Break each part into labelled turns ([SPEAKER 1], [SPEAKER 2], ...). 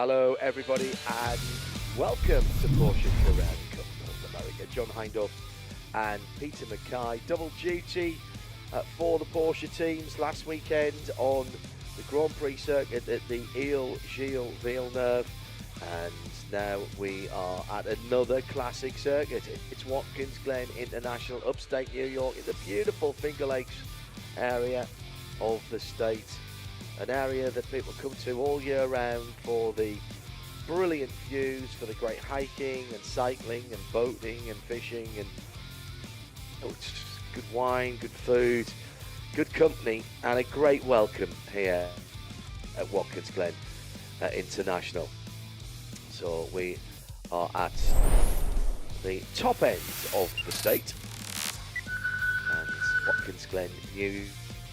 [SPEAKER 1] Hello everybody and welcome to Porsche Carrera Cup North America. John Hindhaugh and Peter Mackay, double duty for the Porsche teams last weekend on the Grand Prix circuit at the Ile-Gilles Villeneuve, and now we are at another classic circuit. It's Watkins Glen International, upstate New York, in the beautiful Finger Lakes area of the state. An area that people come to all year round for the brilliant views, for the great hiking and cycling and boating and fishing, and it's just good wine, good food, good company, and a great welcome here at Watkins Glen International. So we are at the top end of the state, and Watkins Glen, New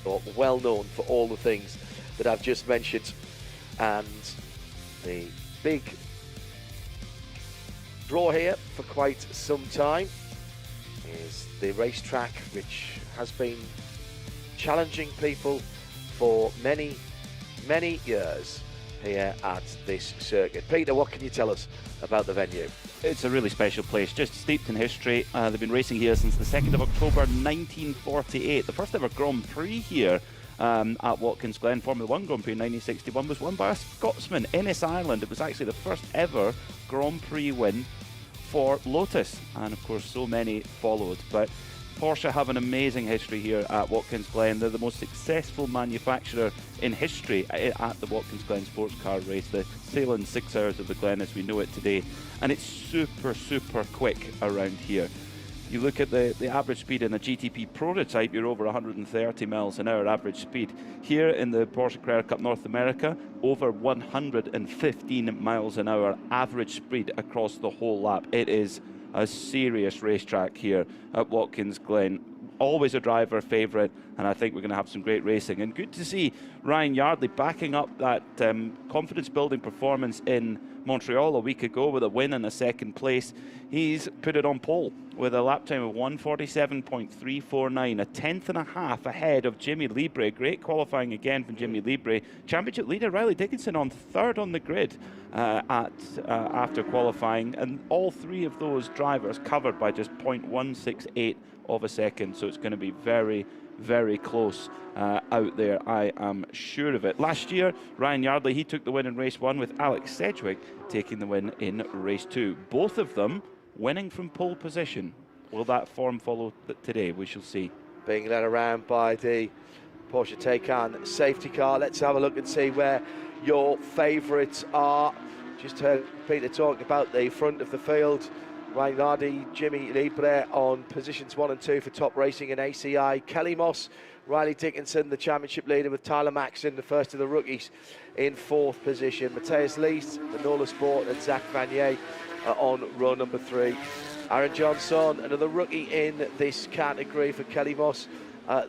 [SPEAKER 1] York, well known for all the things that I've just mentioned, and the big draw here for quite some time is the racetrack, which has been challenging people for many years here at this circuit. Peter, what can you tell us about the venue?
[SPEAKER 2] It's a really special place, just steeped in history. They've been racing here since the 2nd of October 1948. The first ever Grand Prix here at Watkins Glen, Formula 1 Grand Prix in 1961, was won by a Scotsman, Ennis, Ireland. It was actually the first ever Grand Prix win for Lotus, and of course so many followed. But Porsche have an amazing history here at Watkins Glen. They're the most successful manufacturer in history at the Watkins Glen sports car race, the Sailing 6 Hours of the Glen as we know it today, and it's super quick around here. You look at the average speed in a GTP prototype, you're over 130 miles an hour average speed. Here in the Porsche Carrera Cup North America, over 115 miles an hour average speed across the whole lap. It is a serious racetrack here at Watkins Glen. Always a driver favourite, and I think we're going to have some great racing. And good to see Ryan Yardley backing up that confidence-building performance in Montreal a week ago with a win and a second place. He's put it on pole with a lap time of 1:47.349, a tenth and a half ahead of Jimmy Libre. Great qualifying again from Jimmy Libre. Championship leader Riley Dickinson on third on the grid after qualifying, and all three of those drivers covered by just 0.168 of a second, so it's going to be very close out there, I am sure of it. Last year, Ryan Yardley, he took the win in race 1, with Alex Sedgwick taking the win in race 2. Both of them winning from pole position. Will that form follow today? We shall see.
[SPEAKER 1] Being led around by the Porsche Taycan safety car. Let's have a look and see where your favourites are. Just heard Peter talk about the front of the field. Ryan Yardley, Jimmy Libre on positions 1 and 2 for top racing in ACI. Kelly Moss, Riley Dickinson, the championship leader, with Tyler Maxson, the first of the rookies, in 4th position. Matthias Lees, the Nola Sport, and Zach Vanier on row number 3. Aaron Johnson, another rookie in this category for Kelly Moss.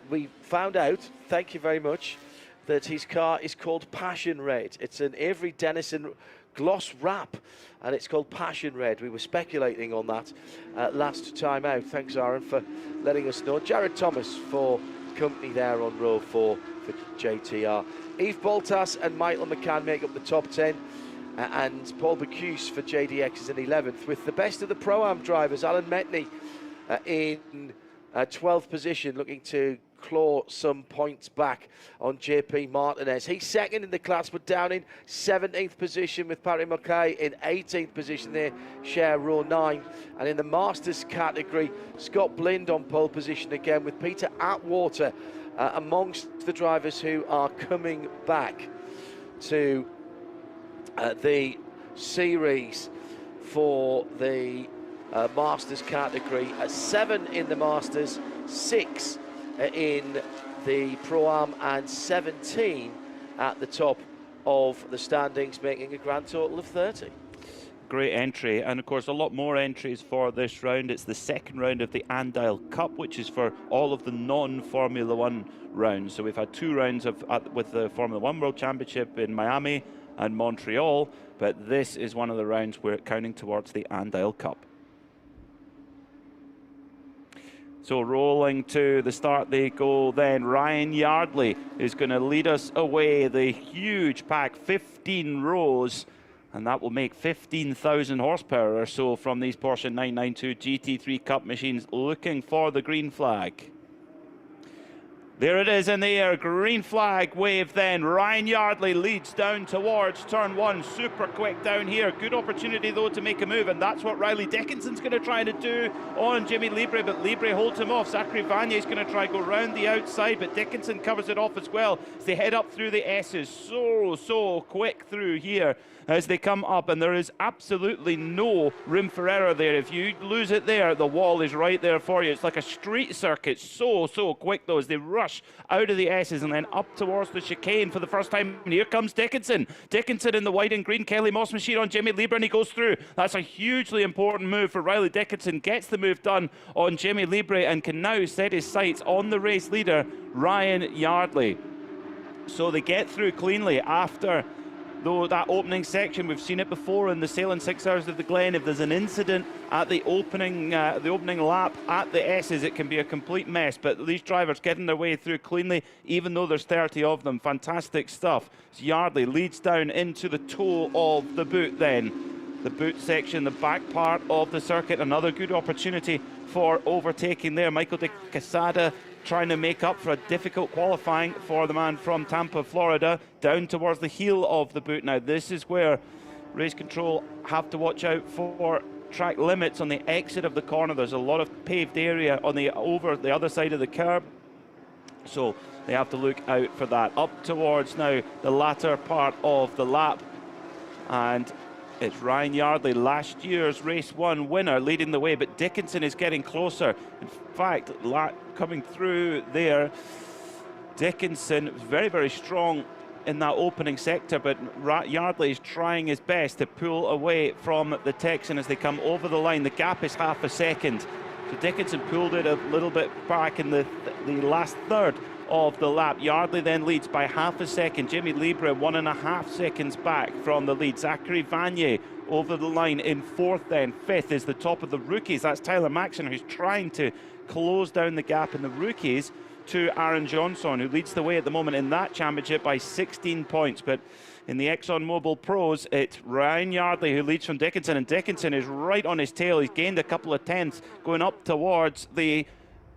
[SPEAKER 1] We found out, thank you very much, that his car is called Passion Red. It's an Avery Dennison gloss wrap, and it's called Passion Red. We were speculating on that last time out. Thanks, Aaron, for letting us know. Jared Thomas for company there on row 4 for JTR. Yves Boltas and Michael McCann make up the top 10, and Paul Bocuse for JDX is in 11th, with the best of the Pro-Am drivers, Alan Metney in 12th position, looking to claw some points back on JP Martinez. He's second in the class, but down in 17th position, with Patty Mackay in 18th position there, share row 9. And in the Masters category, Scott Blind on pole position again, with Peter Atwater amongst the drivers who are coming back to the series for the Masters category. 7 in the Masters, 6 in the Pro-Am, and 17 at the top of the standings, making a grand total of 30.
[SPEAKER 2] Great entry, and of course a lot more entries for this round. It's the second round of the Andile Cup, which is for all of the non-Formula 1 rounds. So we've had 2 rounds with the Formula 1 World Championship in Miami and Montreal, but this is one of the rounds where it's counting towards the Andile Cup. So rolling to the start they go then. Ryan Yardley is going to lead us away. The huge pack, 15 rows And that will make 15,000 horsepower or so from these Porsche 992 GT3 Cup machines, looking for the green flag. There it is in the air, green flag wave then. Ryan Yardley leads down towards turn 1, super quick down here. Good opportunity though to make a move, and that's what Riley Dickinson's going to try to do on Jimmy Libre, but Libre holds him off. Zachary Vanier's going to try go round the outside, but Dickinson covers it off as well as they head up through the S's. So quick through here as they come up, and there is absolutely no room for error there. If you lose it there, the wall is right there for you. It's like a street circuit, so quick though as they rush out of the S's and then up towards the chicane for the first time. And here comes Dickinson in the white and green Kelly Moss machine on Jimmy Libre, and he goes through. That's a hugely important move for Riley Dickinson, gets the move done on Jimmy Libre and can now set his sights on the race leader, Ryan Yardley. So they get through cleanly after though that opening section. We've seen it before in the Sailing 6 Hours of the Glen. If there's an incident at the opening lap at the S's, it can be a complete mess. But these drivers getting their way through cleanly, even though there's 30 of them. Fantastic stuff. So Yardley leads down into the toe of the boot then. The boot section, the back part of the circuit, another good opportunity for overtaking there. Michael de Quesada trying to make up for a difficult qualifying for the man from Tampa, Florida, down towards the heel of the boot. Now this is where race control have to watch out for track limits on the exit of the corner. There's a lot of paved area on the other side of the curb, so they have to look out for that. Up towards now the latter part of the lap, and it's Ryan Yardley, last year's race 1 winner, leading the way, but Dickinson is getting closer. In fact, coming through there, Dickinson very strong in that opening sector, but Yardley is trying his best to pull away from the Texan as they come over the line. The gap is half a second, so Dickinson pulled it a little bit back in the last third of the lap. Yardley then leads by half a second. Jimmy Libre 1.5 seconds back from the lead. Zachary Vanier over the line in 4th then. 5th is the top of the rookies. That's Tyler Maxson, who's trying to close down the gap in the rookies to Aaron Johnson, who leads the way at the moment in that championship by 16 points. But in the ExxonMobil Pros, it's Ryan Yardley who leads from Dickinson, and Dickinson is right on his tail. He's gained a couple of tenths going up towards the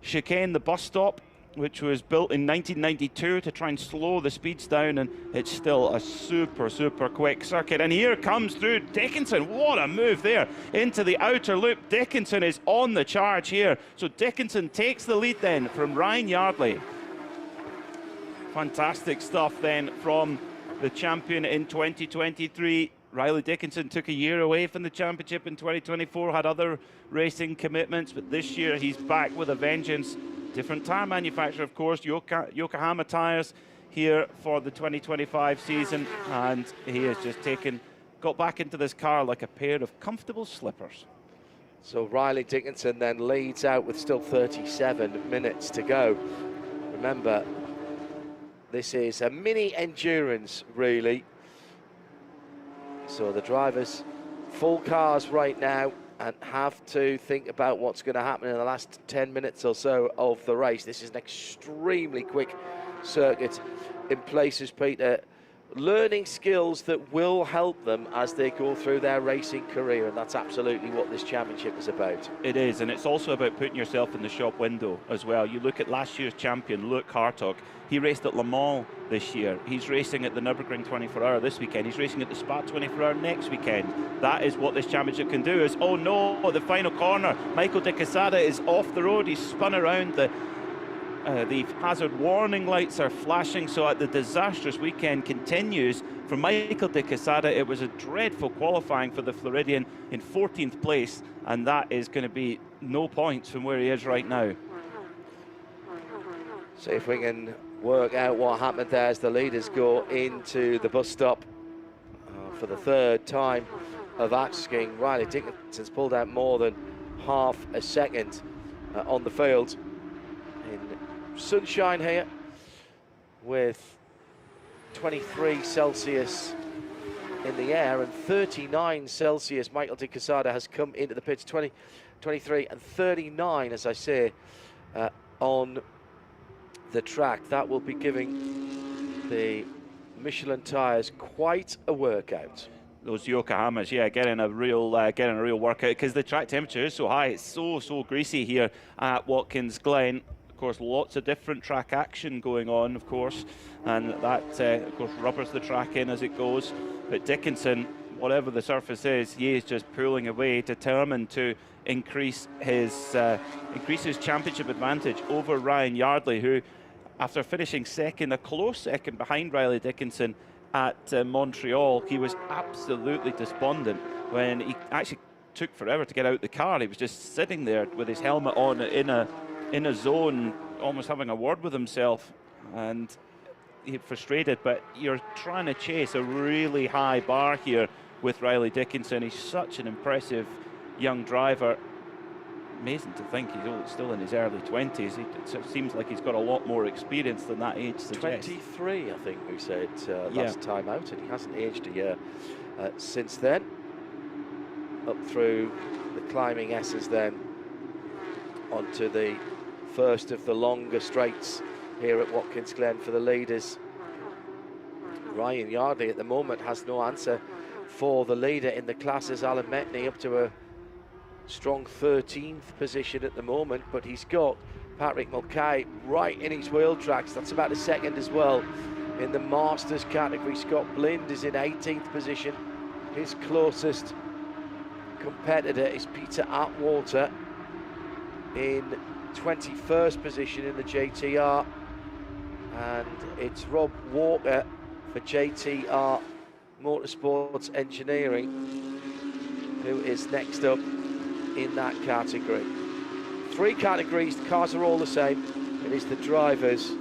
[SPEAKER 2] chicane, the bus stop, which was built in 1992 to try and slow the speeds down, and it's still a super quick circuit. And here comes through Dickinson. What a move there into the outer loop. Dickinson is on the charge here, so Dickinson takes the lead then from Ryan Yardley. Fantastic stuff then from the champion in 2023. Riley Dickinson took a year away from the championship in 2024, had other racing commitments, but this year he's back with a vengeance. Different tyre manufacturer, of course, Yokohama tyres here for the 2025 season, and he has just got back into this car like a pair of comfortable slippers.
[SPEAKER 1] So Riley Dickinson then leads out with still 37 minutes to go. Remember, this is a mini endurance, really. So the drivers, full cars right now, and have to think about what's going to happen in the last 10 minutes or so of the race. This is an extremely quick circuit in places, Peter. Learning skills that will help them as they go through their racing career, and that's absolutely what this championship is about.
[SPEAKER 2] It is, and it's also about putting yourself in the shop window as well. You look at last year's champion, Luke Hartog. He raced at Le Mans this year. He's racing at the Nürburgring 24-hour this weekend. He's racing at the Spa 24-hour next weekend. That is what this championship can do. Is, oh no, the final corner. Michael de Quesada is off the road. He's spun around. The hazard warning lights are flashing, so the disastrous weekend continues. For Michael de Quesada, it was a dreadful qualifying for the Floridian in 14th place, and that is going to be no points from where he is right now.
[SPEAKER 1] See if we can work out what happened there as the leaders go into the bus stop for the 3rd time of asking. Riley Dickinson's pulled out more than half a second on the field. In sunshine here with 23 Celsius in the air and 39 Celsius. Michael de Quesada has come into the pits. 23 and 39, as I say, on the track. That will be giving the Michelin tyres quite a workout.
[SPEAKER 2] Those Yokohamas, yeah, getting a real workout, because the track temperature is so high. It's so greasy here at Watkins Glen. Of course, lots of different track action going on, of course, and that, of course, rubbers the track in as it goes. But Dickinson, whatever the surface is, he is just pulling away, determined to increase his championship advantage over Ryan Yardley, who, after finishing second, a close second behind Riley Dickinson at Montreal, he was absolutely despondent when he actually took forever to get out the car. He was just sitting there with his helmet on in a zone, almost having a word with himself, and he frustrated. But you're trying to chase a really high bar here with Riley Dickinson. He's such an impressive young driver. Amazing to think he's still in his early 20s. It seems like he's got a lot more experience than that age suggests.
[SPEAKER 1] 23, I think we said last time out, and he hasn't aged a year since then. Up through the climbing Esses, then onto the first of the longer straights here at Watkins Glen for the leaders. Ryan Yardley at the moment has no answer for the leader in the classes. Alan Metney up to a strong 13th position at the moment, but he's got Patrick Mulcahy right in his wheel tracks. That's about a second as well. In the Masters category, Scott Blind is in 18th position. His closest competitor is Peter Atwater in 21st position in the JTR, and it's Rob Walker for JTR Motorsports Engineering who is next up in that category. 3 categories, the cars are all the same. It is the drivers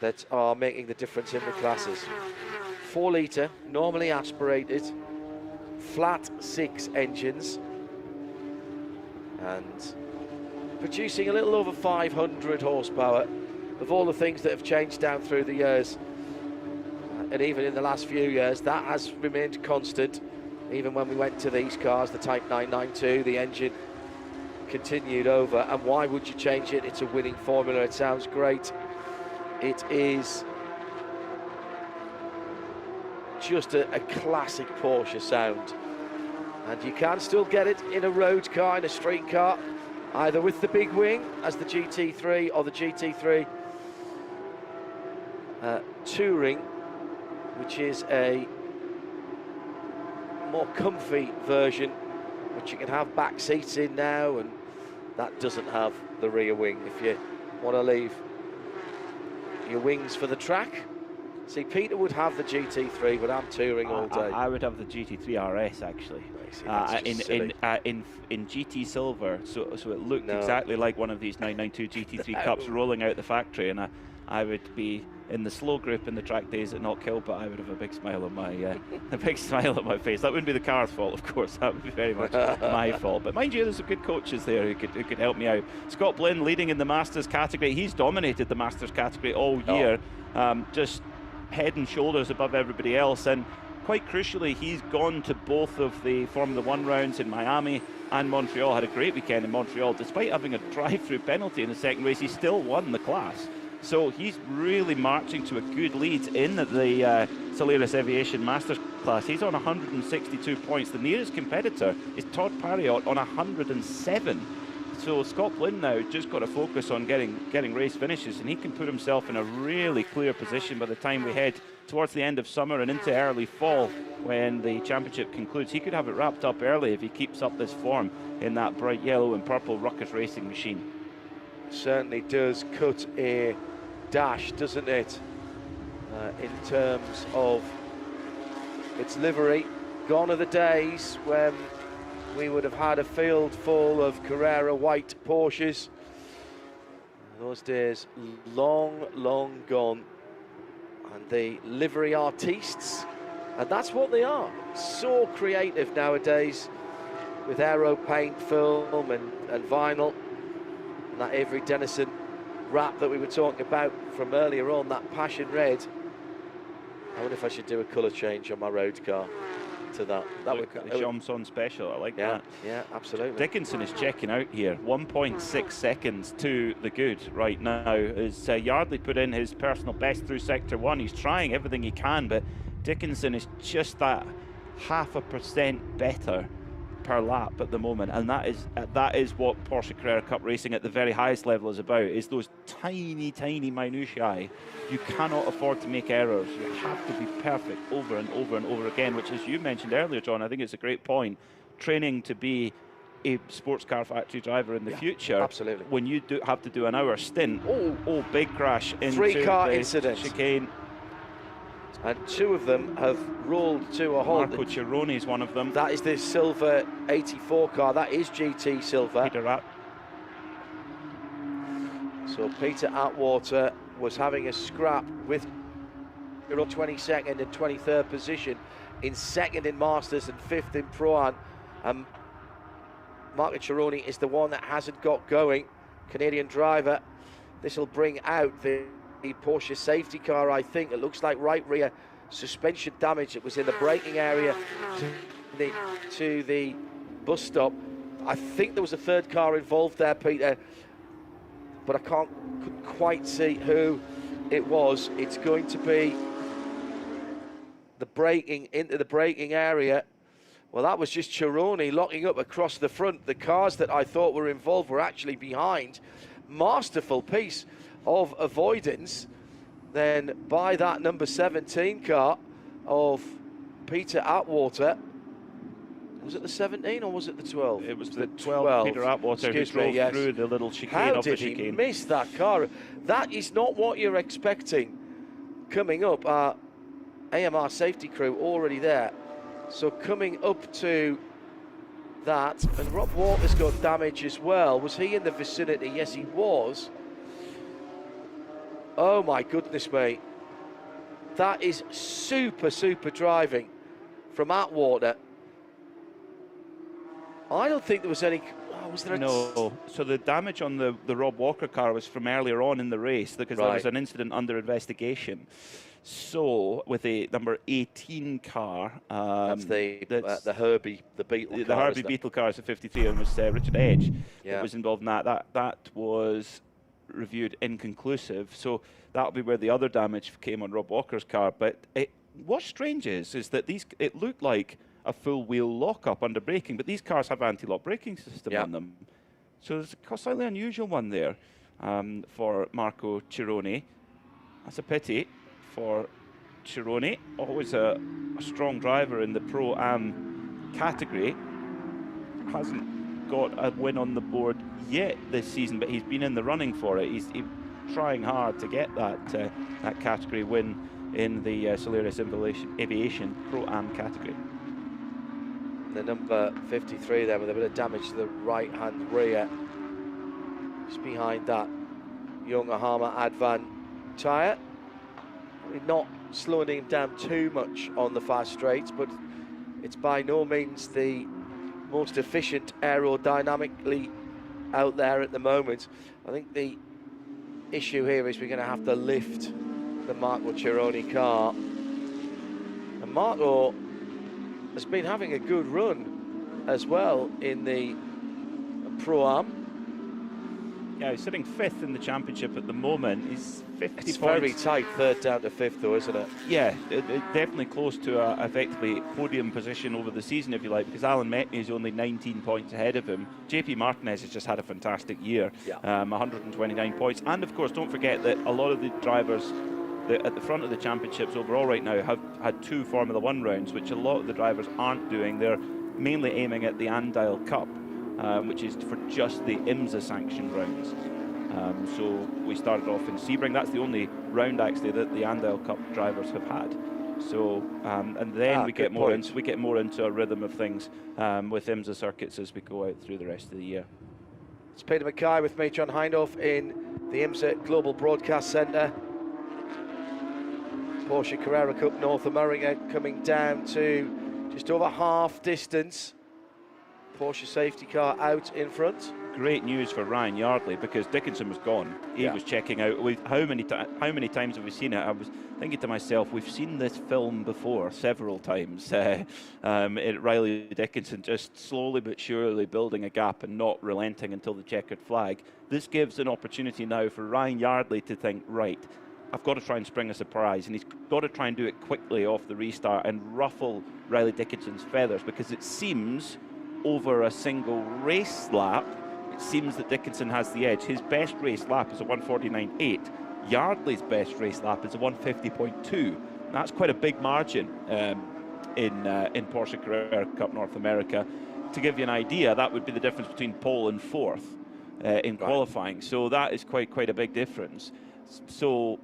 [SPEAKER 1] that are making the difference in the classes. 4 litre, normally aspirated, flat 6 engines, and producing a little over 500 horsepower. Of all the things that have changed down through the years, and even in the last few years, that has remained constant. Even when we went to these cars, the Type 992, the engine continued over. And why would you change it? It's a winning formula. It sounds great. It is just a classic Porsche sound. And you can still get it in a road car, in a street car, either with the big wing as the GT3 or the GT3 Touring, which is a more comfy version, which you can have back seats in now, and that doesn't have the rear wing. If you want to leave your wings for the track, see, Peter would have the GT3, but I'm touring all day.
[SPEAKER 2] I would have the GT3 RS actually, in GT silver, so it looked exactly like one of these 992 GT3 Cups rolling out the factory, and I would be in the slow group in the track days at Knock Hill, but I would have a big smile on my face. That wouldn't be the car's fault, of course. That would be very much my fault. But mind you, there's some good coaches there who could help me out. Scott Blinn leading in the Masters category. He's dominated the Masters category all year, just head and shoulders above everybody else. And quite crucially, he's gone to both of the Formula One rounds in Miami and Montreal. Had a great weekend in Montreal. Despite having a drive-through penalty in the second race, he still won the class. So he's really marching to a good lead in the Solaris Aviation Masters class. He's on 162 points. The nearest competitor is Todd Parriott on 107. So Scott Blinn now just got to focus on getting race finishes, and he can put himself in a really clear position by the time we head towards the end of summer and into early fall when the championship concludes. He could have it wrapped up early if he keeps up this form in that bright yellow and purple Ruckus racing machine.
[SPEAKER 1] Certainly does cut a dash, doesn't it, in terms of its livery. Gone are the days when we would have had a field full of Carrera white Porsches. Those days long gone. And the livery artistes, and that's what they are, so creative nowadays with aero paint, film and vinyl, and that Avery Dennison wrap that we were talking about from earlier on, that passion red. I wonder if I should do a colour change on my road car to that. That
[SPEAKER 2] would the Jomson special. I like that.
[SPEAKER 1] Yeah, absolutely.
[SPEAKER 2] Dickinson is checking out here. 1.6 seconds to the good right now. As Yardley put in his personal best through sector 1, he's trying everything he can, but Dickinson is just that 0.5% better per lap at the moment, and that is what Porsche Carrera Cup racing at the very highest level is about, is those tiny minutiae. You cannot afford to make errors. You have to be perfect over and over and over again, which, as you mentioned earlier, John, I think it's a great point. Training to be a sports car factory driver in the future.
[SPEAKER 1] Absolutely.
[SPEAKER 2] When you have to do an hour stint, big crash into
[SPEAKER 1] 3-car
[SPEAKER 2] the
[SPEAKER 1] incident.
[SPEAKER 2] chicane.
[SPEAKER 1] And 2 of them have rolled to a halt.
[SPEAKER 2] Marco Cironi is one of them.
[SPEAKER 1] That is the silver 84 car. That is GT silver. So Peter Atwater was having a scrap with 22nd and 23rd position, in 2nd in Masters and 5th in Pro-Am. Marco Cironi is the one that hasn't got going. Canadian driver. This will bring out the Porsche safety car, I think. It looks like right rear suspension damage. It was in the braking area to the bus stop. I think there was a 3rd car involved there, Peter, but I couldn't quite see who it was. It's going to be the braking into the braking area. Well, that was just Cironi locking up across the front. The cars that I thought were involved were actually behind. Masterful piece of avoidance then by that number 17 car of Peter Atwater. Was it the 17 or was it the 12?
[SPEAKER 2] It was the 12. Peter Atwater who drove through the little chicane of the chicane.
[SPEAKER 1] How did he miss that car? That is not what you're expecting coming up. AMR safety crew already there. So coming up to that, and Rob Walker's got damage as well. Was he in the vicinity? Yes, he was. Oh my goodness me. That is super driving from Atwater. I don't think there was any... was there
[SPEAKER 2] No. So the damage on the Rob Walker car was from earlier on in the race, because there was an incident under investigation. So with a number 18 car,
[SPEAKER 1] that's the Herbie, the Beetle car.
[SPEAKER 2] The Herbie Beetle car is a 53, and was Richard Edge that was involved in that. That was reviewed inconclusive. So that'll be where the other damage came on Rob Walker's car. But what's strange is that it looked like a full wheel lockup under braking, but these cars have anti-lock braking system on them. So there's a slightly unusual one there for Marco Cironi. That's a pity for Cironi, always a strong driver in the Pro-Am category. Hasn't got a win on the board yet this season, but he's been in the running for it. He's trying hard to get that category win in the Solaris Aviation Pro-Am category.
[SPEAKER 1] The number 53 there with a bit of damage to the right-hand rear. Just behind that Yokohama Advan tyre. Not slowing him down too much on the fast straights, but it's by no means the most efficient aerodynamically out there at the moment. I think the issue here is we're going to have to lift the Marco Cironi car. And Marco has been having a good run as well in the Pro-Am.
[SPEAKER 2] Yeah, he's sitting 5th in the championship at the moment. He's 50
[SPEAKER 1] it's
[SPEAKER 2] points.
[SPEAKER 1] Very tight, 3rd down to 5th though, isn't it?
[SPEAKER 2] Yeah, definitely close to effectively podium position over the season, if you like, because Alan Metney is only 19 points ahead of him. JP Martinez has just had a fantastic year, 129 points. And of course, don't forget that a lot of the drivers at the front of the championships overall right now have had 2 Formula 1 rounds, which a lot of the drivers aren't doing. They're mainly aiming at the Andile Cup, which is for just the IMSA sanctioned rounds. So we started off in Sebring. That's the only round actually that the Andile Cup drivers have had. So and then we get more into a rhythm of things with IMSA circuits as we go out through the rest of the year.
[SPEAKER 1] It's Peter Mackay with me, John Hindhaugh, in the IMSA Global Broadcast Centre. Porsche Carrera Cup North America coming down to just over half distance. Porsche safety car out in front.
[SPEAKER 2] Great news for Ryan Yardley, because Dickinson was gone. He was checking out. How many times have we seen it? I was thinking to myself, we've seen this film before several times. Riley Dickinson just slowly but surely building a gap and not relenting until the checkered flag. This gives an opportunity now for Ryan Yardley to think, right, I've got to try and spring a surprise, and he's got to try and do it quickly off the restart and ruffle Riley Dickinson's feathers, because it seems over a single race lap, it seems that Dickinson has the edge. His best race lap is a 149.8. Yardley's best race lap is a 150.2. That's quite a big margin in Porsche Carrera Cup North America. To give you an idea, that would be the difference between pole and fourth in qualifying. So that is quite a big difference. So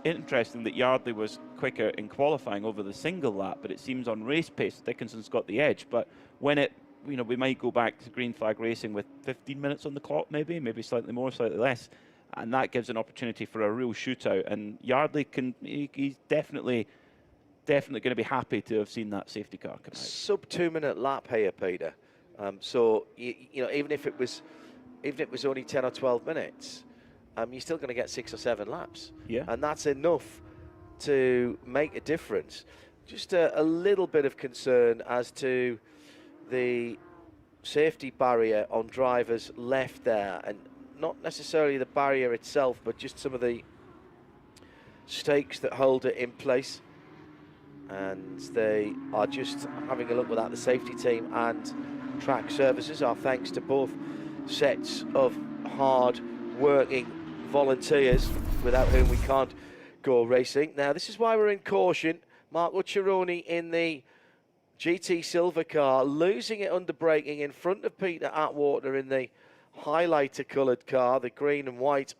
[SPEAKER 2] interesting that Yardley was quicker in qualifying over the single lap, but it seems on race pace Dickinson's got the edge. But when it, we might go back to green flag racing with 15 minutes on the clock, maybe slightly more, slightly less, and that gives an opportunity for a real shootout. And Yardley he's definitely going to be happy to have seen that safety car come out.
[SPEAKER 1] Sub 2 minute lap here, Peter. So even if it was only 10 or 12 minutes, you're still going to get 6 or 7 laps.
[SPEAKER 2] Yeah.
[SPEAKER 1] And that's enough to make a difference. Just a little bit of concern as to the safety barrier on drivers left there, and not necessarily the barrier itself, but just some of the stakes that hold it in place. And they are just having a look without the safety team and track services. Our thanks to both sets of hard working volunteers without whom we can't go racing. Now this is why we're in caution. Marco Cironi in the GT Silver car, losing it under braking in front of Peter Atwater in the highlighter coloured car, the green and white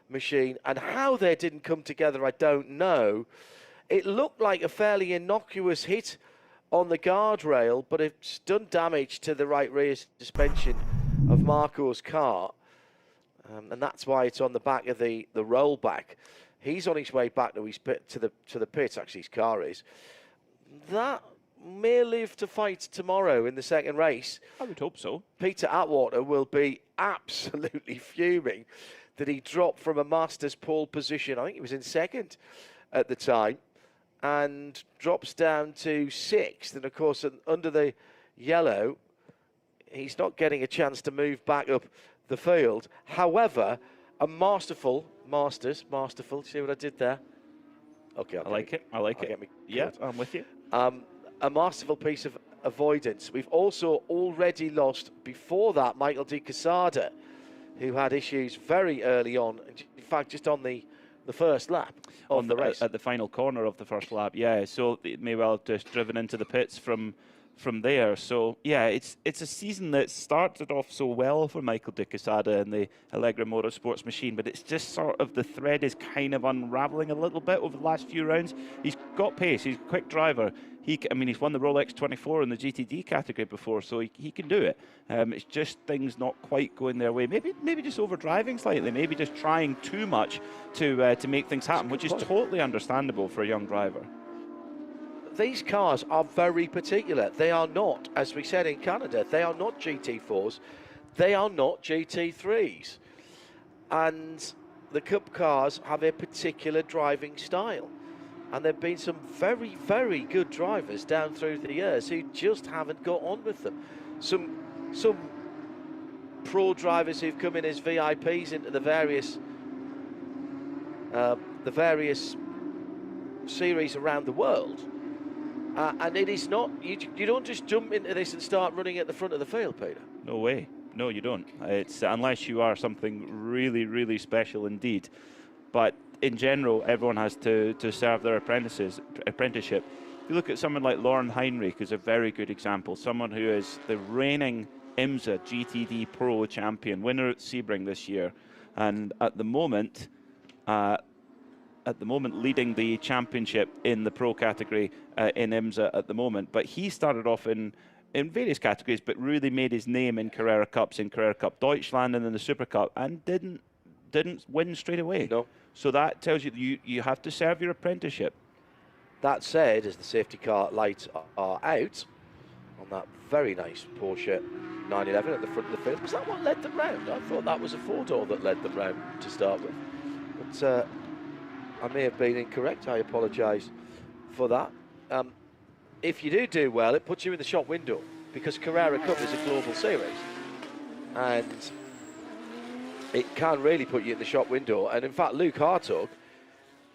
[SPEAKER 1] machine. And how they didn't come together, I don't know. It looked like a fairly innocuous hit on the guardrail, but it's done damage to the right rear suspension of Marco's car. And that's why it's on the back of the rollback. He's on his way back to his pit, to the pits, actually his car is. That may live to fight tomorrow in the second race.
[SPEAKER 2] I would hope so.
[SPEAKER 1] Peter Atwater will be absolutely fuming that he dropped from a Masters pole position. I think he was in second at the time, and drops down to 6th. And of course, under the yellow, he's not getting a chance to move back up the field. However, a masterful, see what I did there? Okay,
[SPEAKER 2] I like it. Yeah, I'm with you.
[SPEAKER 1] A masterful piece of avoidance. We've also already lost, before that, Michael De Quesada, who had issues very early on. In fact, just on the first lap of the race.
[SPEAKER 2] At the final corner of the first lap, yeah. So it may well have just driven into the pits from there. So, yeah, it's a season that started off so well for Michael De Quesada and the Allegra Motorsports machine, but it's just sort of the thread is kind of unraveling a little bit over the last few rounds. He's got pace. He's a quick driver. He's won the Rolex 24 in the GTD category before, so he can do it. It's just things not quite going their way. Maybe just overdriving slightly. Maybe just trying too much to make things happen, which is totally understandable for a young driver.
[SPEAKER 1] These cars are very particular. They are not, as we said in Canada, they are not GT4s. They are not GT3s. And the Cup cars have a particular driving style. And there have been some very, very good drivers down through the years who just haven't got on with them. Some pro drivers who've come in as VIPs into the various series around the world. And it is not, you don't just jump into this and start running at the front of the field, Peter.
[SPEAKER 2] No way. No, you don't. It's unless you are something really, really special indeed. But in general, everyone has to serve their apprenticeship. If you look at someone like Lauren Heinrich, who's a very good example, someone who is the reigning IMSA GTD Pro champion, winner at Sebring this year, and at the moment leading the championship in the pro category in IMSA at the moment. But he started off in various categories, but really made his name in Carrera Cups, in Carrera Cup Deutschland and in the Super Cup, and didn't win straight away.
[SPEAKER 1] No. So
[SPEAKER 2] that tells you you have to serve your apprenticeship.
[SPEAKER 1] That said, as the safety car lights are out on that very nice Porsche 911 at the front of the field, was that what led them round? I thought that was a four-door that led them round to start with. But I may have been incorrect. I apologise for that. If you do well, it puts you in the shop window, because Carrera Cup is a global series. And it can really put you in the shop window. And in fact, Luke Hartog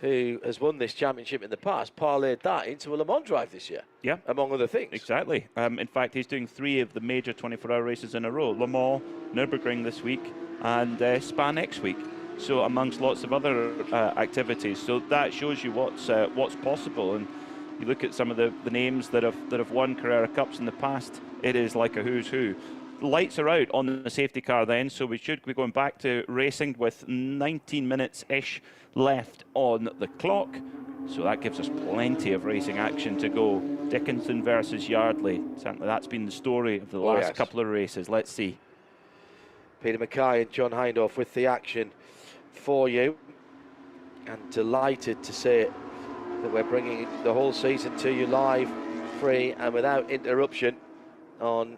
[SPEAKER 1] who has won this championship in the past, parlayed that into a Le Mans drive this year.
[SPEAKER 2] Yeah.
[SPEAKER 1] Among other things.
[SPEAKER 2] Exactly. In fact, he's doing 3 of the major 24-hour races in a row. Le Mans, Nürburgring this week, and Spa next week. So amongst lots of other activities. So that shows you what's possible. And you look at some of the names that have won Carrera Cups in the past, it is like a who's who. The lights are out on the safety car then, so we should be going back to racing with 19 minutes-ish left on the clock. So that gives us plenty of racing action to go. Dickinson versus Yardley. Certainly that's been the story of the last couple of races. Let's see.
[SPEAKER 1] Peter Mackay and John Hindhaugh with the action for you. And delighted to say that we're bringing the whole season to you live, free and without interruption on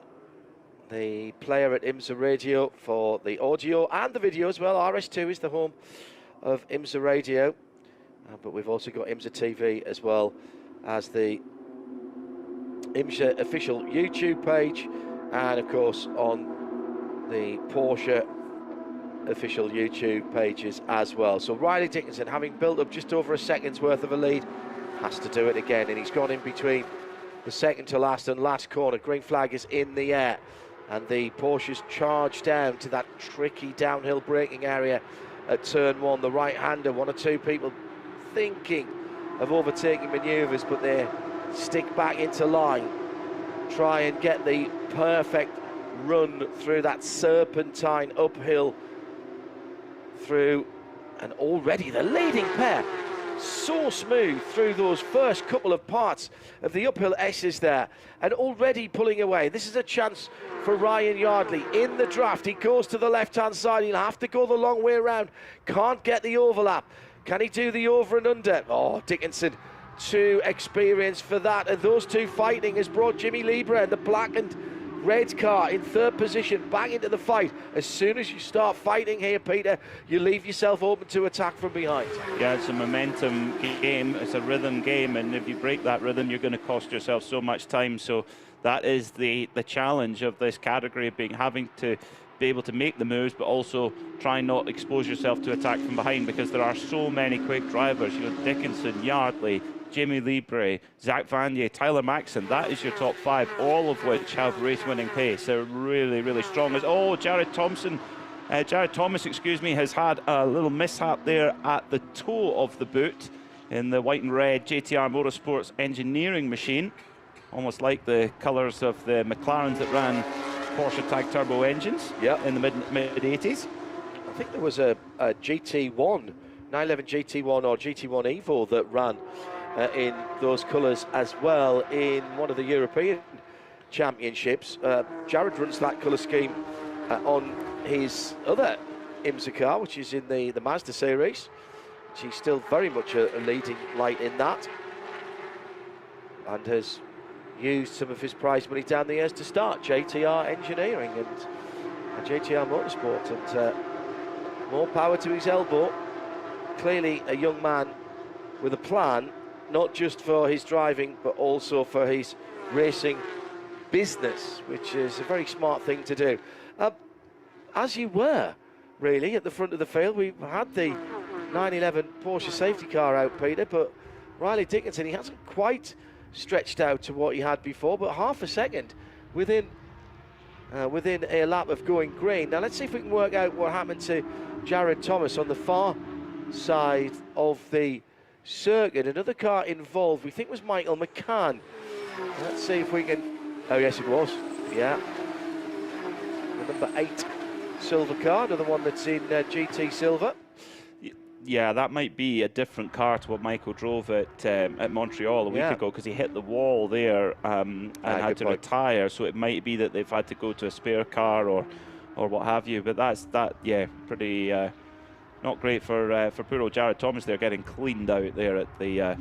[SPEAKER 1] the player at IMSA Radio for the audio and the video as well. RS2 is the home of IMSA Radio, but we've also got IMSA TV as well as the IMSA official YouTube page, and of course on the Porsche official YouTube pages as well. So Riley Dickinson, having built up just over a second's worth of a lead, has to do it again, and he's gone in between the second to last and last corner. Green flag is in the air, and the Porsche's charged down to that tricky downhill braking area at turn 1. The right-hander, 1 or 2 people thinking of overtaking manoeuvres, but they stick back into line, try and get the perfect run through that serpentine uphill through, and already the leading pair so smooth through those first couple of parts of the uphill S's there, and already pulling away. This is a chance for Ryan Yardley in the draft. He goes to the left-hand side. He'll have to go the long way around. Can't get the overlap. Can he do the over and under? Oh, Dickinson, too experienced for that. And those two fighting has brought Jimmy Libre and the black and red car in 3rd position back into the fight. As soon as you start fighting here, Peter, you leave yourself open to attack from behind.
[SPEAKER 2] Yeah, it's a momentum game, it's a rhythm game, and if you break that rhythm, you're going to cost yourself so much time. So that is the challenge of this category, having to be able to make the moves, but also try and not expose yourself to attack from behind, because there are so many quick drivers. You know, Dickinson, Yardley, Jimmy Libre, Zach Vanier, Tyler Maxson. That is your top 5, all of which have race-winning pace. They're really, really strong. Jared Thomas, excuse me, has had a little mishap there at the toe of the boot in the white and red JTR Motorsports engineering machine, almost like the colours of the McLarens that ran Porsche Tag Turbo engines in the mid-80s.
[SPEAKER 1] I think there was a GT1, 911 GT1 or GT1 Evo that ran in those colours as well in one of the European championships. Jared runs that colour scheme on his other IMSA car, which is in the Mazda series. He's still very much a leading light in that, and has used some of his prize money down the years to start JTR Engineering and JTR Motorsport, and more power to his elbow. Clearly a young man with a plan, not just for his driving, but also for his racing business, which is a very smart thing to do. As you were, really, at the front of the field, we had the 911 Porsche safety car out, Peter, but Riley Dickinson, he hasn't quite stretched out to what he had before, but half a second within a lap of going green. Now let's see if we can work out what happened to Jared Thomas on the far side of the circuit. Another car involved, we think, was Michael McCann. Let's see if we can... Oh yes, it was. Yeah. The number 8 silver car, another one that's in GT silver.
[SPEAKER 2] Yeah, that might be a different car to what Michael drove at Montreal a week ago, because he hit the wall there and had to retire. So it might be that they've had to go to a spare car or what have you. But pretty not great for poor old Jared Thomas there, getting cleaned out there at the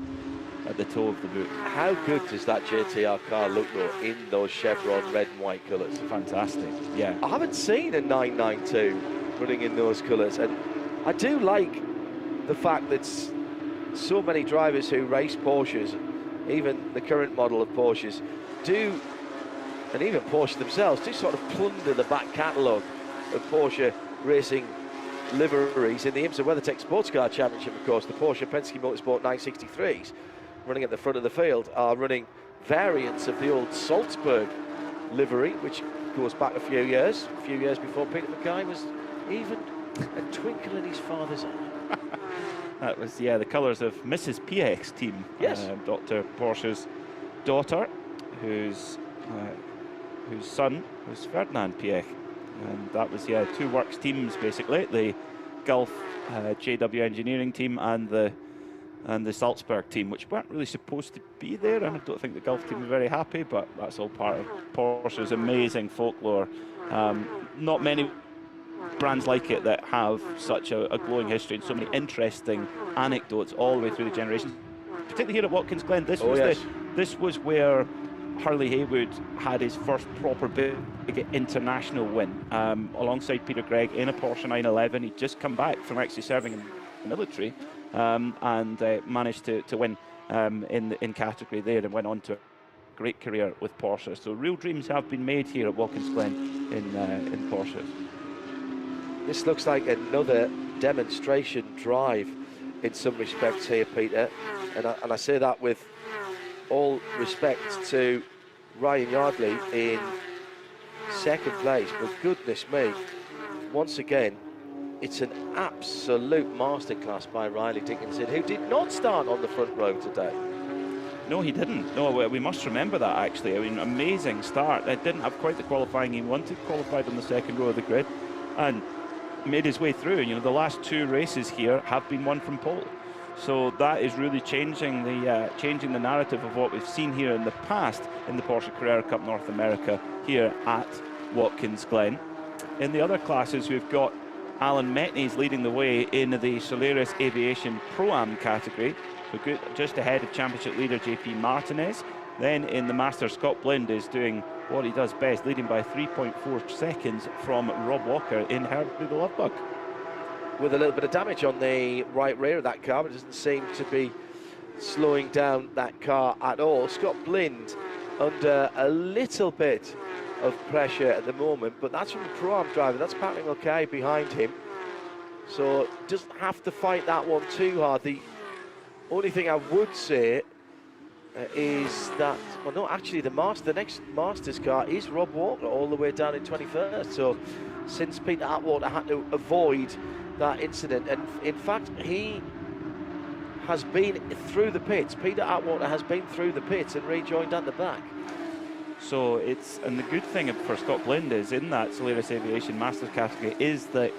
[SPEAKER 2] toe of the boot.
[SPEAKER 1] How good does that JTR car look though in those chevron red and white colours?
[SPEAKER 2] Fantastic. Yeah.
[SPEAKER 1] I haven't seen a 992 running in those colours, and I do like the fact that so many drivers who race Porsches, even the current model of Porsches, do, and even Porsche themselves, do sort of plunder the back catalogue of Porsche racing liveries in the IMSA WeatherTech Sports Car Championship. Of course, the Porsche Penske Motorsport 963s running at the front of the field are running variants of the old Salzburg livery, which goes back a few years before Peter Mackay was even a twinkle in his father's eye.
[SPEAKER 2] That was, the colours of Mrs. Piech's team.
[SPEAKER 1] Yes.
[SPEAKER 2] Dr. Porsche's daughter, whose son was Ferdinand Piech. And that was, two works teams, basically. The Gulf JW Engineering team and the Salzburg team, which weren't really supposed to be there. And I don't think the Gulf team were very happy, but that's all part of Porsche's amazing folklore. Not many brands like it that have such a glowing history and so many interesting anecdotes all the way through the generations. Particularly here at Watkins Glen, this was where Hurley Haywood had his first proper big international win, alongside Peter Gregg in a Porsche 911. He'd just come back from actually serving in the military, and managed to win in category there, and went on to a great career with Porsche. So real dreams have been made here at Watkins Glen in Porsche.
[SPEAKER 1] This looks like another demonstration drive in some respects here, Peter, and I say that with all respect to Ryan Yardley in second place, but goodness me, once again, it's an absolute masterclass by Riley Dickinson, who did not start on the front row today.
[SPEAKER 2] No, he didn't. No, we must remember that, actually. I mean, amazing start. It didn't have quite the qualifying he wanted, qualified on the second row of the grid, and made his way through. You know, the last two races here have been won from pole. So that is really changing the narrative of what we've seen here in the past in the Porsche Carrera Cup North America here at Watkins Glen. In the other classes, we've got Alan Metney's leading the way in the Solaris Aviation Pro-Am category, so good, just ahead of championship leader JP Martinez. Then in the Masters, Scott Blind is doing what he does best, leading by 3.4 seconds from Rob Walker in Herbie the Lovebug.
[SPEAKER 1] With a little bit of damage on the right rear of that car, but it doesn't seem to be slowing down that car at all. Scott Blind under a little bit of pressure at the moment, but that's from the Pro-Am driver. That's Patrick okay behind him, so doesn't have to fight that one too hard. The only thing I would say is that, well, no, actually the next Masters car is Rob Walker all the way down in 21st. So since Peter Atwater had to avoid that incident, and in fact he has been through the pits. Peter Atwater has been through the pits and rejoined at the back.
[SPEAKER 2] So and the good thing for Scott Blind is in that Solaris Aviation Masters category is that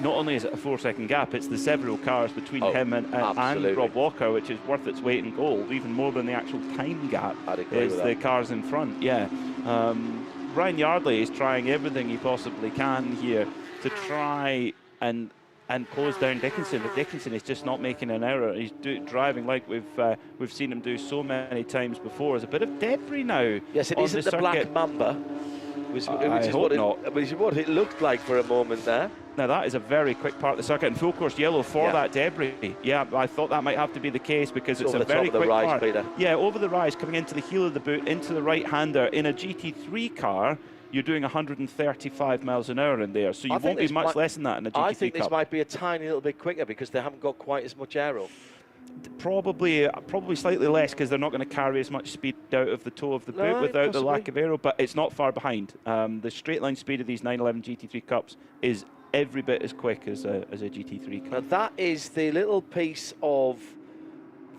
[SPEAKER 2] not only is it a 4-second gap, it's the several cars between him and Rob Walker, which is worth its weight in gold, even more than the actual time gap is the cars in front. Ryan Yardley is trying everything he possibly can here to try and close down Dickinson, but Dickinson is just not making an error. He's driving like we've seen him do so many times before. There's a bit of debris now.
[SPEAKER 1] Yes, it isn't the Black Mamba, which is what it looked like for a moment there.
[SPEAKER 2] Now that is a very quick part of the circuit, and full course yellow for that debris. Yeah, I thought that might have to be the case because it's a very quick part.
[SPEAKER 1] Peter.
[SPEAKER 2] Yeah, over the rise, coming into the heel of the boot, into the right-hander in a GT3 car. You're doing 135 miles an hour in there, so you won't be much less than that in a GT3 Cup.
[SPEAKER 1] I think this might be a tiny little bit quicker because they haven't got quite as much aero.
[SPEAKER 2] Probably slightly less because they're not going to carry as much speed out of the toe of the boot without the lack of aero, but it's not far behind. The straight line speed of these 911 GT3 Cups is every bit as quick as a GT3 Cup.
[SPEAKER 1] Now that is the little piece of,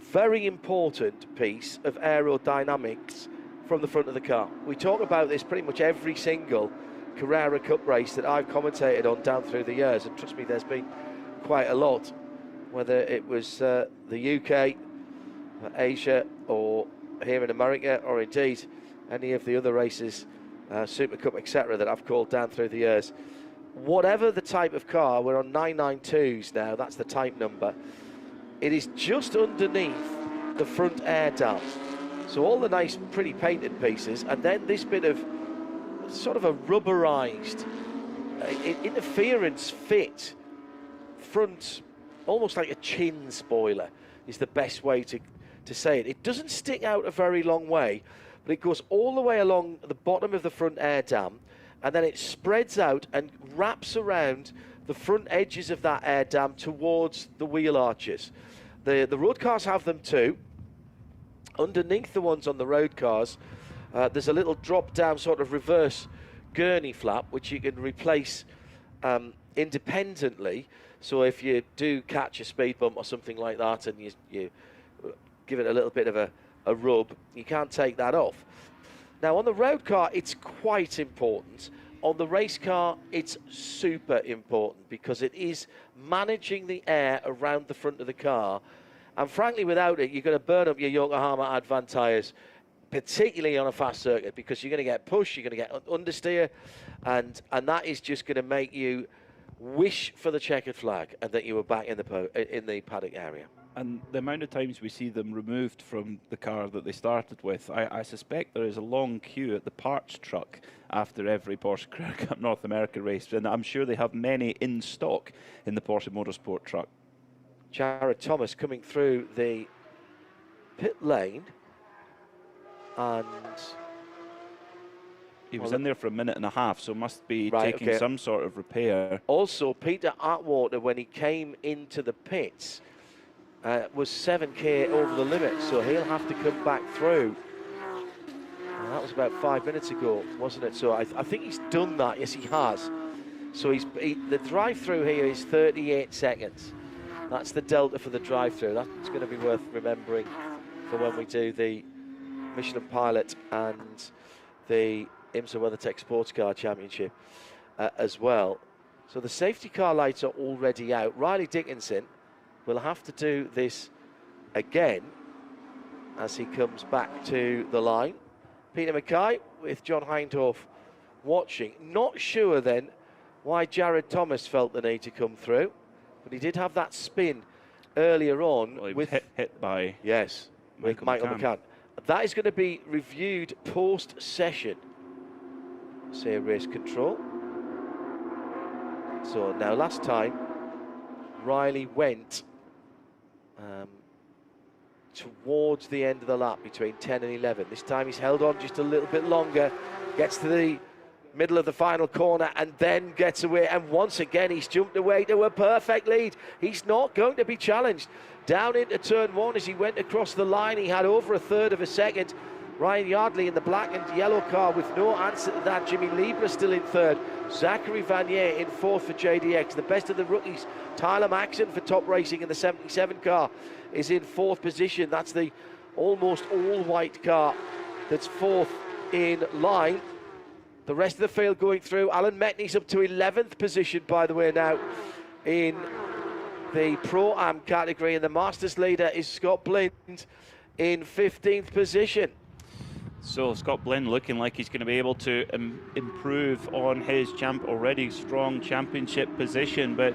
[SPEAKER 1] very important piece of aerodynamics from the front of the car. We talk about this pretty much every single Carrera Cup race that I've commentated on down through the years, and trust me, there's been quite a lot, whether it was the UK, Asia, or here in America, or indeed any of the other races, Super Cup, etc., that I've called down through the years. Whatever the type of car, we're on 992s now, that's the type number, it is just underneath the front air dam. So all the nice, pretty painted pieces, and then this bit of sort of a rubberized interference fit front, almost like a chin spoiler is the best way to say it. It doesn't stick out a very long way, but it goes all the way along the bottom of the front air dam, and then it spreads out and wraps around the front edges of that air dam towards the wheel arches. The road cars have them too. Underneath the ones on the road cars, there's a little drop-down sort of reverse gurney flap, which you can replace independently. So if you do catch a speed bump or something like that and you give it a little bit of a rub, you can't take that off. Now, on the road car, it's quite important. On the race car, it's super important because it is managing the air around the front of the car. And frankly, without it, you're going to burn up your Yokohama Advan tyres, particularly on a fast circuit, because you're going to get push, you're going to get understeer, and that is just going to make you wish for the checkered flag and that you were back in the paddock area.
[SPEAKER 2] And the amount of times we see them removed from the car that they started with, I suspect there is a long queue at the parts truck after every Porsche Carrera Cup North America race, and I'm sure they have many in stock in the Porsche Motorsport truck.
[SPEAKER 1] Jared Thomas coming through the pit lane, and
[SPEAKER 2] he was in there for a minute and a half, so must be taking some sort of repair.
[SPEAKER 1] Also, Peter Atwater, when he came into the pits, was 7k over the limit, so he'll have to come back through. And that was about 5 minutes ago, wasn't it? So I think he's done that. Yes, he has. So the drive-through here is 38 seconds. That's the delta for the drive-through. That's going to be worth remembering for when we do the Michelin Pilot and the IMSA WeatherTech Sports Car Championship as well. So the safety car lights are already out. Riley Dickinson will have to do this again as he comes back to the line. Peter Mackay with John Hindhaugh watching. Not sure then why Jared Thomas felt the need to come through, but he did have that spin earlier on.
[SPEAKER 2] Well, he
[SPEAKER 1] with
[SPEAKER 2] was hit by
[SPEAKER 1] Michael McCann. That is going to be reviewed post-session. Say race control. So now last time Riley went towards the end of the lap between 10 and 11. This time he's held on just a little bit longer, gets to the middle of the final corner and then gets away, and once again he's jumped away to a perfect lead. He's not going to be challenged. Down into turn one as he went across the line, he had over a third of a second. Ryan Yardley in the black and yellow car with no answer to that. Jimmy Libra still in third. Zachary Vanier in fourth for JDX. The best of the rookies, Tyler Maxson for Top Racing in the 77 car, is in fourth position. That's the almost all-white car that's fourth in line. The rest of the field going through. Alan Metney's up to 11th position, by the way, now in the Pro-Am category. And the Masters leader is Scott Blind in 15th position.
[SPEAKER 2] So Scott Blinn looking like he's going to be able to improve on his already strong championship position, but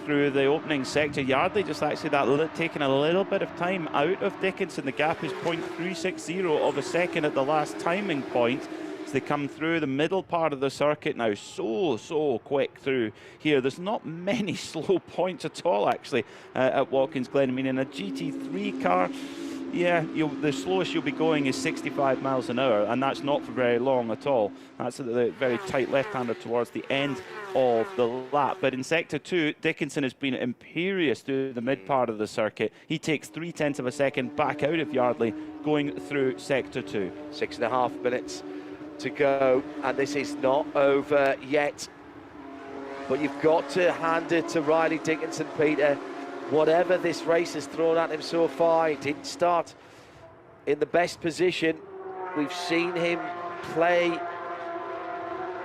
[SPEAKER 2] through the opening sector, Yardley just actually taking a little bit of time out of Dickinson. The gap is 0.360 of a second at the last timing point as they come through the middle part of the circuit now. So quick through here. There's not many slow points at all actually at Watkins Glen. I mean, in a GT3 car, yeah, the slowest you'll be going is 65 miles an hour, and that's not for very long at all. That's the very tight left-hander towards the end of the lap. But in Sector 2, Dickinson has been imperious through the mid part of the circuit. He takes 0.3 of a second back out of Yardley going through Sector 2.
[SPEAKER 1] 6.5 minutes to go, and this is not over yet. But you've got to hand it to Riley Dickinson, Peter. Whatever this race has thrown at him so far, he didn't start in the best position. We've seen him play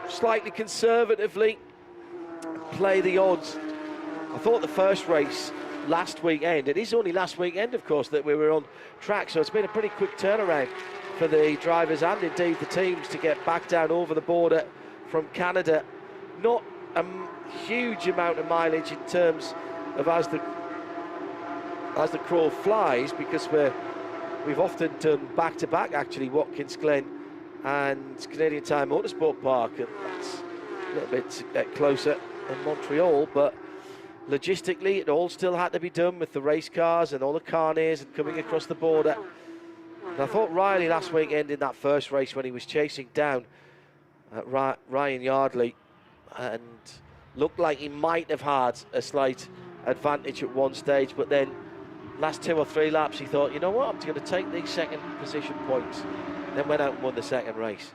[SPEAKER 1] slightly conservatively, play the odds. I thought the first race last weekend, it is only last weekend, of course, that we were on track, so it's been a pretty quick turnaround for the drivers and indeed the teams to get back down over the border from Canada. Not a huge amount of mileage in terms of as the crow flies, because we've often done back-to-back actually, Watkins Glen and Canadian Tire Motorsport Park, and that's a little bit closer in Montreal, but logistically it all still had to be done with the race cars and all the carnets and coming across the border. And I thought Riley last weekend in that first race when he was chasing down Ryan Yardley and looked like he might have had a slight advantage at one stage, but then last 2 or 3 laps he thought, you know what, I'm going to take these second position points. Then went out and won the second race.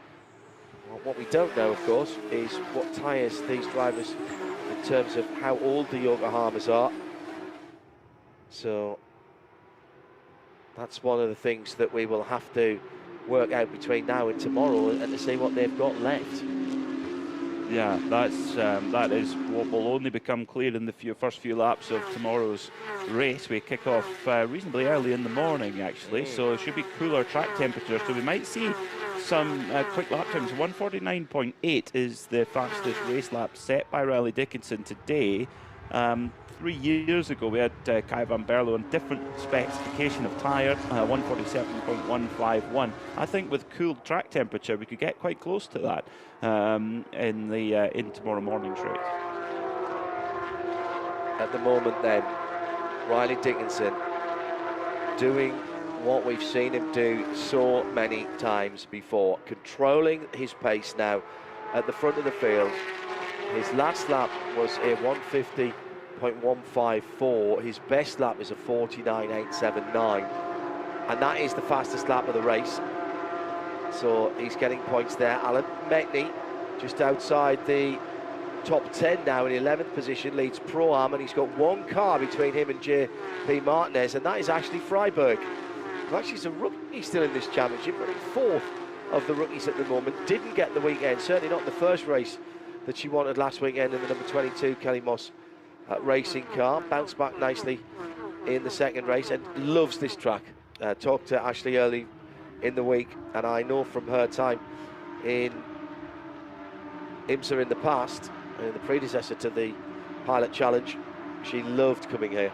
[SPEAKER 1] Well, what we don't know, of course, is what tyres these drivers, in terms of how old the Yokohamas are. So that's one of the things that we will have to work out between now and tomorrow, and to see what they've got left.
[SPEAKER 2] Yeah, that is what will only become clear in the first few laps of tomorrow's race. We kick off reasonably early in the morning, actually, so it should be cooler track temperatures. So we might see some quick lap times. 149.8 is the fastest race lap set by Riley Dickinson today. 3 years ago, we had Kai van Berlo on different specification of tyre, 147.151. I think with cool track temperature, we could get quite close to that in tomorrow morning's race.
[SPEAKER 1] At the moment, then, Riley Dickinson doing what we've seen him do so many times before, controlling his pace now at the front of the field. His last lap was a 150.154. His best lap is a 49.879, and that is the fastest lap of the race. So he's getting points there. Alan Metney just outside the top 10 now in 11th position, leads Pro-Am, and he's got one car between him and J.P. Martinez, and that is Ashley Freiberg, who actually is a rookie still in this championship, running 4th of the rookies at the moment. Didn't get the weekend, certainly not the first race that she wanted last weekend in the number 22 Kelly Moss racing car. Bounced back nicely in the second race and loves this track. Talked to Ashley early in the week, and I know from her time in IMSA in the past, the predecessor to the Pilot Challenge, she loved coming here.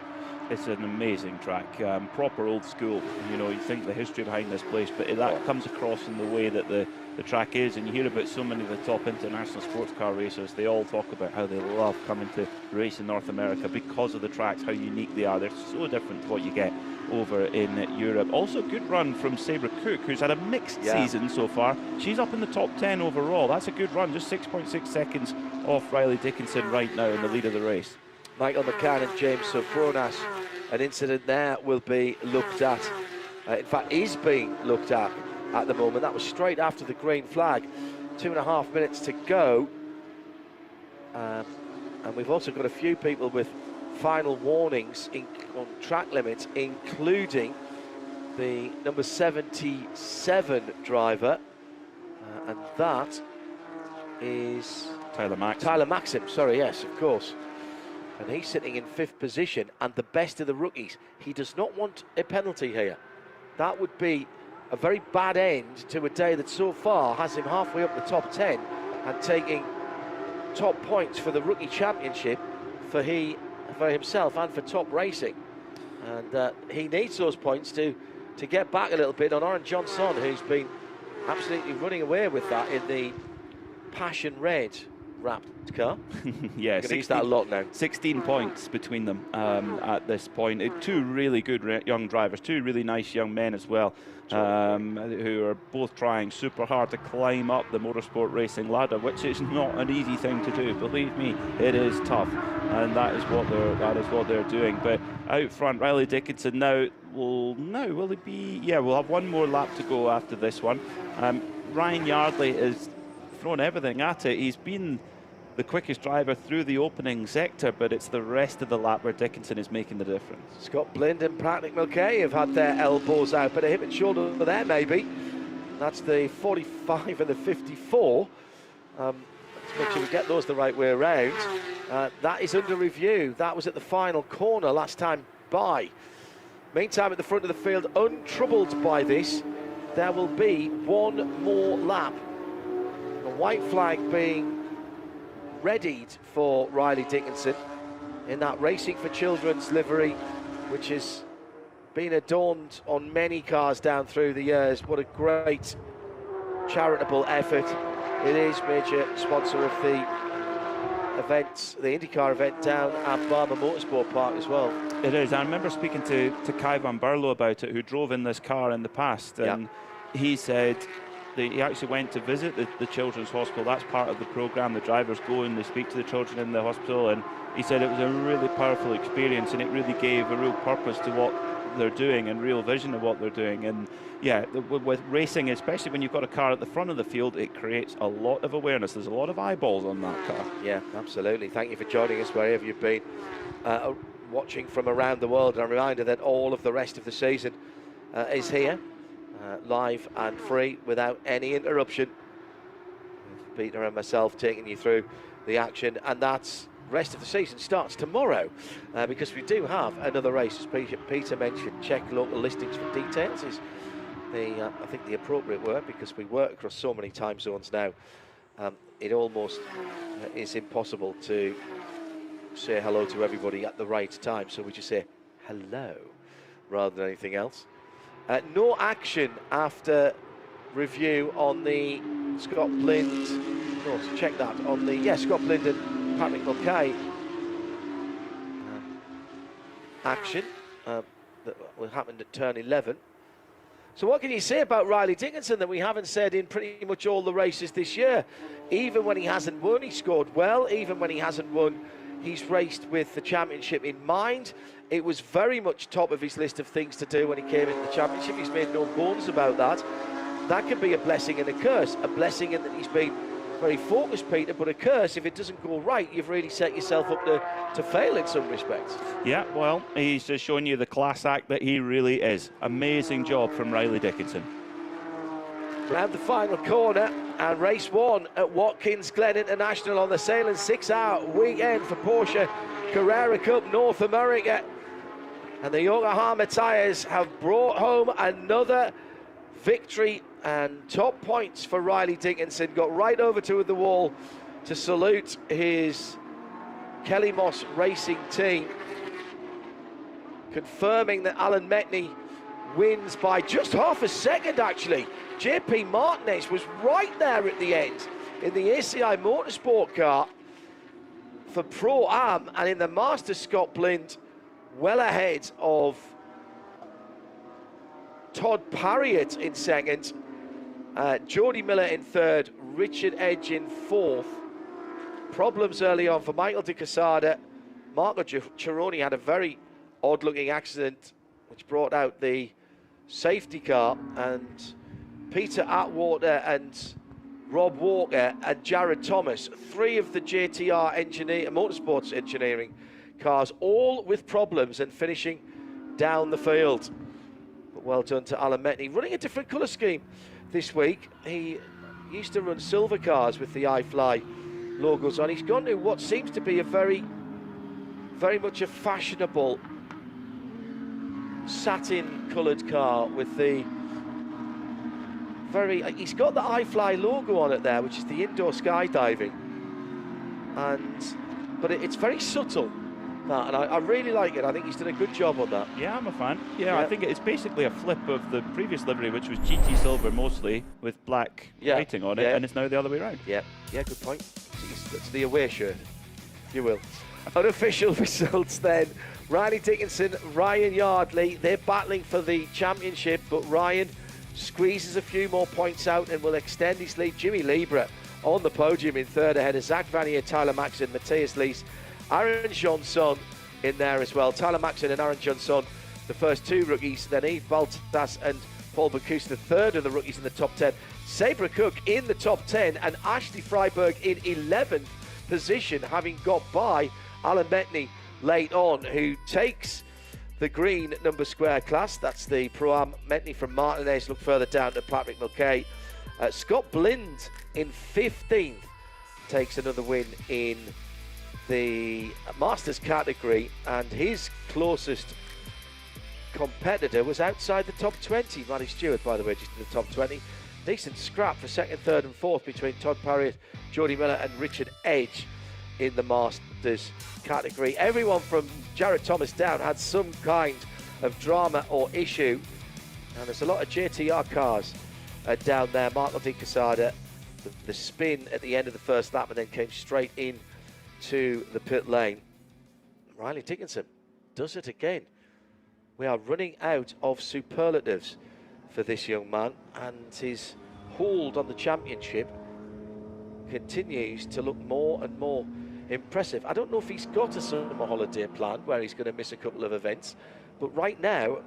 [SPEAKER 2] It's an amazing track, proper old school. You know, you think the history behind this place, but that comes across in the way that the track is, and you hear about so many of the top international sports car racers. They all talk about how they love coming to race in North America because of the tracks, how unique they are. They're so different to what you get over in Europe. Also, good run from Sabra Cook, who's had a mixed season so far. She's up in the top 10 overall. That's a good run, just 6.6 seconds off Riley Dickinson right now in the lead of the race. Michael
[SPEAKER 1] McCann and James Sofronas, an incident there will be looked at. In fact, is being looked at the moment. That was straight after the green flag. 2.5 minutes to go. And we've also got a few people with final warnings on track limits, including the number 77 driver. And that is
[SPEAKER 2] Tyler Maxim.
[SPEAKER 1] Tyler Maxim, sorry, yes, of course. And he's sitting in 5th position and the best of the rookies. He does not want a penalty here. That would be a very bad end to a day that so far has him halfway up the top 10 and taking top points for the rookie championship for himself and for Top Racing. And he needs those points to get back a little bit on Oren Johnson, who's been absolutely running away with that in the Passion Red wrapped car.
[SPEAKER 2] Yeah,
[SPEAKER 1] use that a lot now.
[SPEAKER 2] 16 points between them at this point. Two really good young drivers, two really nice young men as well, who are both trying super hard to climb up the motorsport racing ladder, which is not an easy thing to do. Believe me, it is tough, and that is what they're doing. But out front, Riley Dickinson now will he be? Yeah, we'll have one more lap to go after this one. Ryan Yardley is thrown everything at it. He's been the quickest driver through the opening sector, but it's the rest of the lap where Dickinson is making the difference. Scott
[SPEAKER 1] Blind and Patrick Mulcahy have had their elbows out, but a hip and shoulder there maybe. That's the 45 and the 54. Let's make sure we get those the right way around. That is under review. That was at the final corner last time by. Meantime, at the front of the field, untroubled by this, there will be one more lap. The white flag being readied for Riley Dickinson in that Racing for Children's livery, which has been adorned on many cars down through the years. What a great charitable effort. It is major sponsor of the events, the IndyCar event down at Barber Motorsport Park as well.
[SPEAKER 2] It is. I remember speaking to Kai van Berlo about it, who drove in this car in the past, and he said he actually went to visit the children's hospital. That's part of the programme. The drivers go and they speak to the children in the hospital, and he said it was a really powerful experience, and it really gave a real purpose to what they're doing and real vision of what they're doing. And yeah, with racing, especially when you've got a car at the front of the field, it creates a lot of awareness. There's a lot of eyeballs on that car.
[SPEAKER 1] Yeah, absolutely. Thank you for joining us wherever you've been watching from around the world. And a reminder that all of the rest of the season is here, live and free, without any interruption. Peter and myself taking you through the action, and that's rest of the season starts tomorrow, because we do have another race, as Peter mentioned. Check local listings for details is I think the appropriate word, because we work across so many time zones now. It almost is impossible to say hello to everybody at the right time, so we just say hello rather than anything else. No action after review on the Scott Blind. Oh, check that on the Scott Blind and Patrick Mulcahy action that will happen at turn 11. So what can you say about Riley Dickinson that we haven't said in pretty much all the races this year? Even when he hasn't won, he scored well. Even when he hasn't won, he's raced with the championship in mind. It was very much top of his list of things to do when he came into the championship. He's made no bones about that. That can be a blessing and a curse. A blessing in that he's been very focused, Peter, but a curse if it doesn't go right. You've really set yourself up to fail in some respects.
[SPEAKER 2] Yeah, well, he's just showing you the class act that he really is. Amazing job from Riley Dickinson.
[SPEAKER 1] Round the final corner, and race 1 at Watkins Glen International on the sailing 6-hour weekend for Porsche Carrera Cup North America. And the Yokohama tyres have brought home another victory and top points for Riley Dickinson. Got right over to the wall to salute his Kelly Moss Racing team, confirming that Alan Metney wins by just half a second, actually. JP Martinez was right there at the end in the ACI Motorsport car for Pro-Am, and in the Masters, Scott Blind well ahead of Todd Parriott in second, Jody Miller in third, Richard Edge in fourth. Problems early on for Michael De Quesada. Marco Cironi had a very odd-looking accident which brought out the safety car, and Peter Atwater and Rob Walker and Jared Thomas, 3 of the JTR Motorsports engineering cars, all with problems and finishing down the field. But well done to Alan Metney, running a different colour scheme this week. He used to run silver cars with the iFly logos on. He's gone to what seems to be a very much a fashionable satin coloured car with the he's got the iFly logo on it there, which is the indoor skydiving, but it's very subtle, that, and I really like it. I think he's done a good job on that.
[SPEAKER 2] Yeah, I'm a fan. Yeah, I think it's basically a flip of the previous livery, which was GT silver mostly with black writing on it, and it's now the other way around. Yeah, good point. It's the away shirt, if you will. Unofficial results then. Riley Dickinson, Ryan Yardley, they're battling for the championship, but Ryan squeezes a few more points out and will extend his lead. Jimmy Libra on the podium in third, ahead of Zach Vanier, Tyler Maxson, Matthias Lees, Aaron Johnson in there as well. Tyler Maxson and Aaron Johnson, the first 2 rookies, then Yves Baltas and Paul Bacus, the third of the rookies in the top 10. Sabra Cook in the top 10, and Ashley Freiberg in 11th position, having got by Alan Metney late on, who takes the green number square class. That's the Pro-Am. Metney from Martinez. Look further down to Patrick Mulcahy. Scott Blind in 15th takes another win in the Masters category, and his closest competitor was outside the top 20. Matty Stewart, by the way, just in the top 20. Decent scrap for second, third and fourth between Todd Parriott, Jody Miller and Richard Edge in the Masters category. Everyone from Jared Thomas down had some kind of drama or issue, and there's a lot of JTR cars down there. Marco De Quesada, the spin at the end of the first lap, and then came straight in to the pit lane. Riley Dickinson does it again. We are running out of superlatives for this young man, and his
[SPEAKER 1] hold on the championship continues to look more and more impressive. I don't know if he's got a summer holiday planned where he's going to miss a couple of events, but right now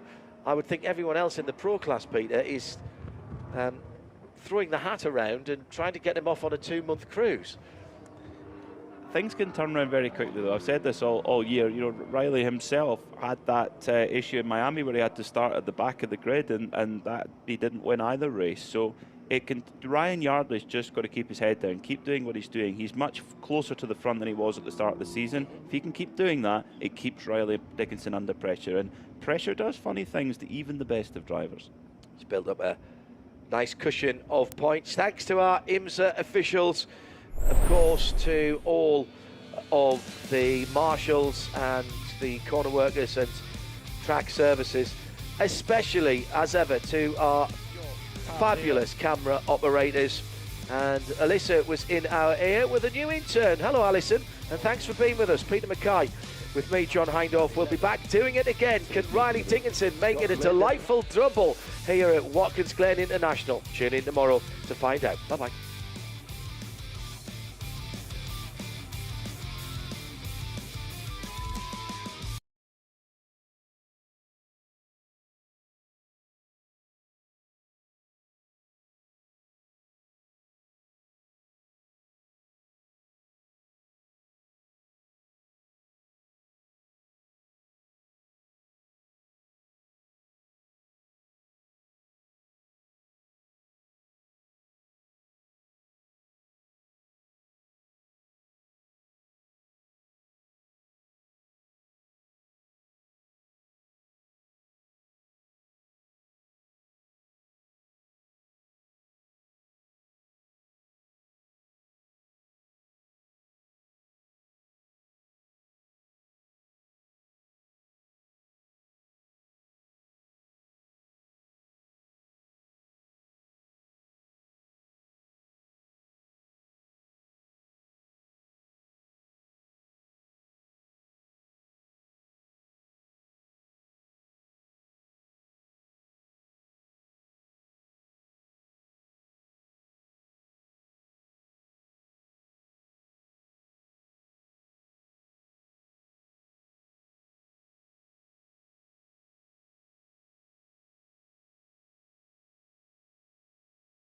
[SPEAKER 1] I would think everyone else in the pro class, Peter, is throwing the hat around and trying to get him off on a 2-month cruise.
[SPEAKER 2] Things can turn around very quickly, though. I've said this all year. You know, Riley himself had that issue in Miami where he had to start at the back of the grid, and that he didn't win either race. So Ryan Yardley's just got to keep his head down, keep doing what he's doing. He's much closer to the front than he was at the start of the season. If he can keep doing that, it keeps Riley Dickinson under pressure, and pressure does funny things to even the best of drivers.
[SPEAKER 1] He's built up a nice cushion of points. Thanks to our IMSA officials, of course, to all of the marshals and the corner workers and track services, especially as ever to our fabulous camera operators. And Alyssa was in our ear with a new intern. Hello, Alison, and thanks for being with us. Peter Mackay with me, John Hindorf. We'll be back doing it again. Can Riley Dickinson make it a delightful double here at Watkins Glen International? Tune in tomorrow to find out. Bye-bye.